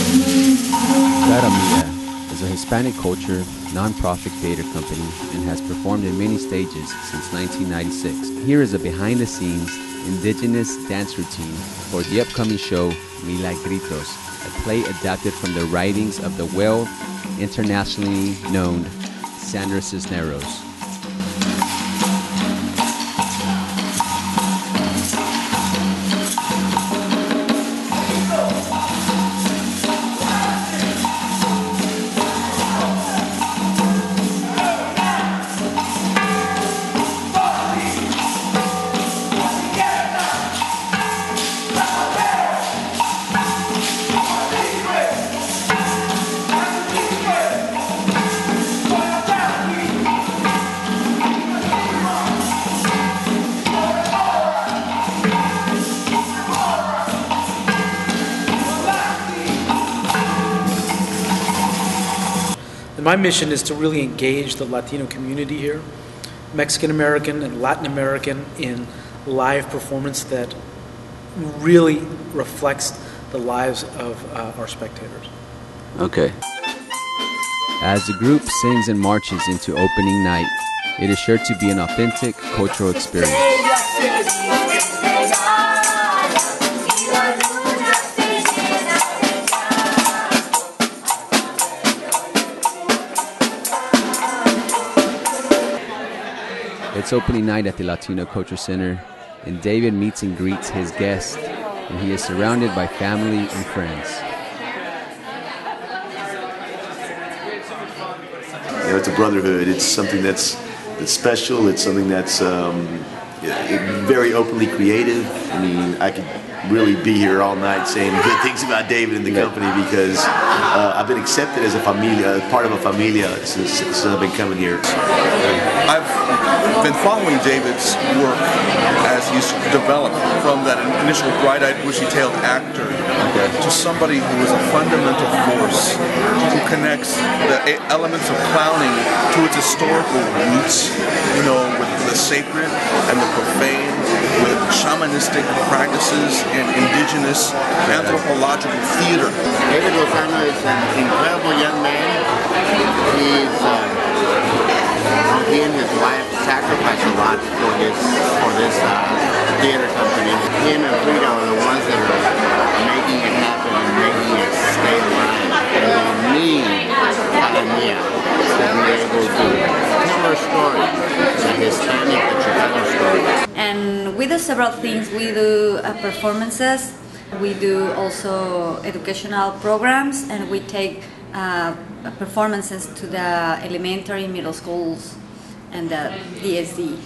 Cara Mia is a Hispanic culture, non-profit theater company and has performed in many stages since 1996. Here is a behind-the-scenes indigenous dance routine for the upcoming show Milagritos, a play adapted from the writings of the internationally known Sandra Cisneros. And my mission is to really engage the Latino community here, Mexican American and Latin American, in live performance that really reflects the lives of our spectators. Okay. As the group sings and marches into opening night, it is sure to be an authentic cultural experience. It's opening night at the Latino Culture Center, and David meets and greets his guests, and he is surrounded by family and friends. You know, it's a brotherhood. It's something that's special. It's something that's very openly creative. I mean, I could really be here all night saying good things about David and the company because I've been accepted as a familia, part of a familia since I've been coming here. I've been following David's work as he's developed from that initial bright-eyed, bushy-tailed actor to somebody who is a fundamental force who connects the elements of clowning to its historical roots, you know, with the sacred and the profane, with shamanistic practices and indigenous anthropological theater. David Lozano is an incredible young man. He and his wife sacrificed a lot for this theater company. Him and Frida are the ones that are making it happen and making it stay alive. And we need Cara Mia to be able to tell our story, the Hispanic, the Chicano story. And we do several things. We do performances. We do also educational programs, and we take performances to the elementary, middle schools, and the DSD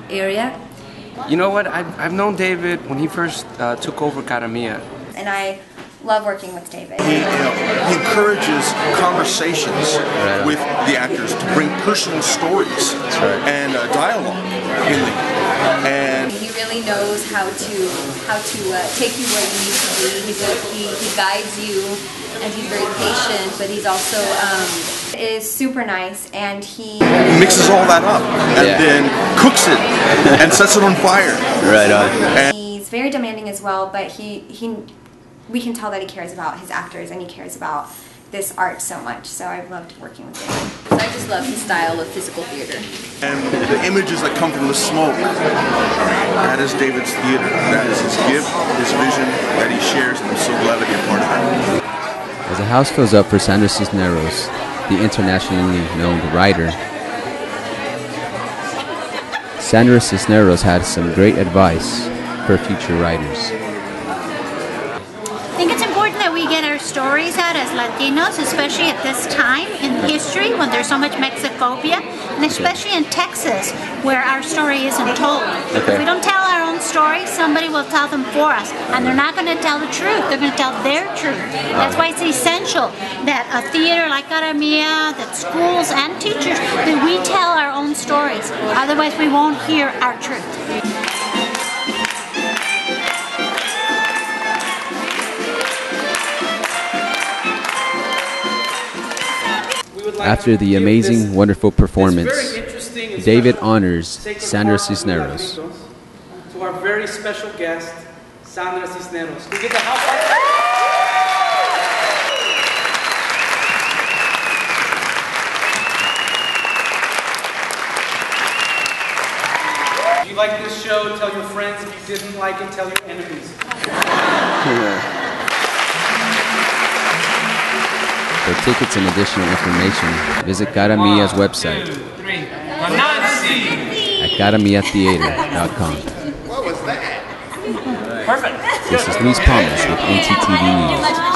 area. You know what? I've known David when he first took over Cara Mia. And I love working with David. He encourages conversations with the actors to bring personal stories and dialogue in them. And he really knows how to take you where you need to be. He guides you, and he's very patient, but he's also is super nice, and he mixes all that up and then cooks it and sets it on fire. Right on. And he's very demanding as well, but we can tell that he cares about his actors and he cares about this art so much. So I've loved working with him. I just love his style of physical theater. And the images that come from the smoke, that is David's theater. That is his gift, his vision that he shares, and I'm so glad to be a part of it. As the house fills up for Sandra Cisneros, the internationally known writer, Sandra Cisneros had some great advice for future writers. I think it's important that we get our stories out as Latinos, especially at this time in history when there's so much Mexicophobia, and especially in Texas where our story isn't told. If we don't tell our own story, somebody will tell them for us, and they're not going to tell the truth, they're going to tell their truth. That's why it's essential that a theater like Cara Mia, that schools and teachers, that we tell our own stories, otherwise we won't hear our truth. After the amazing, wonderful performance, David honors Sandra Cisneros. To our very special guest, Sandra Cisneros. We get the house. If you like this show, tell your friends. If you didn't like it, tell your enemies. For tickets and additional information, visit Cara Mia's website at caramiatheater.com. What was that? Perfect. This is Luis Palmas with NTTV News.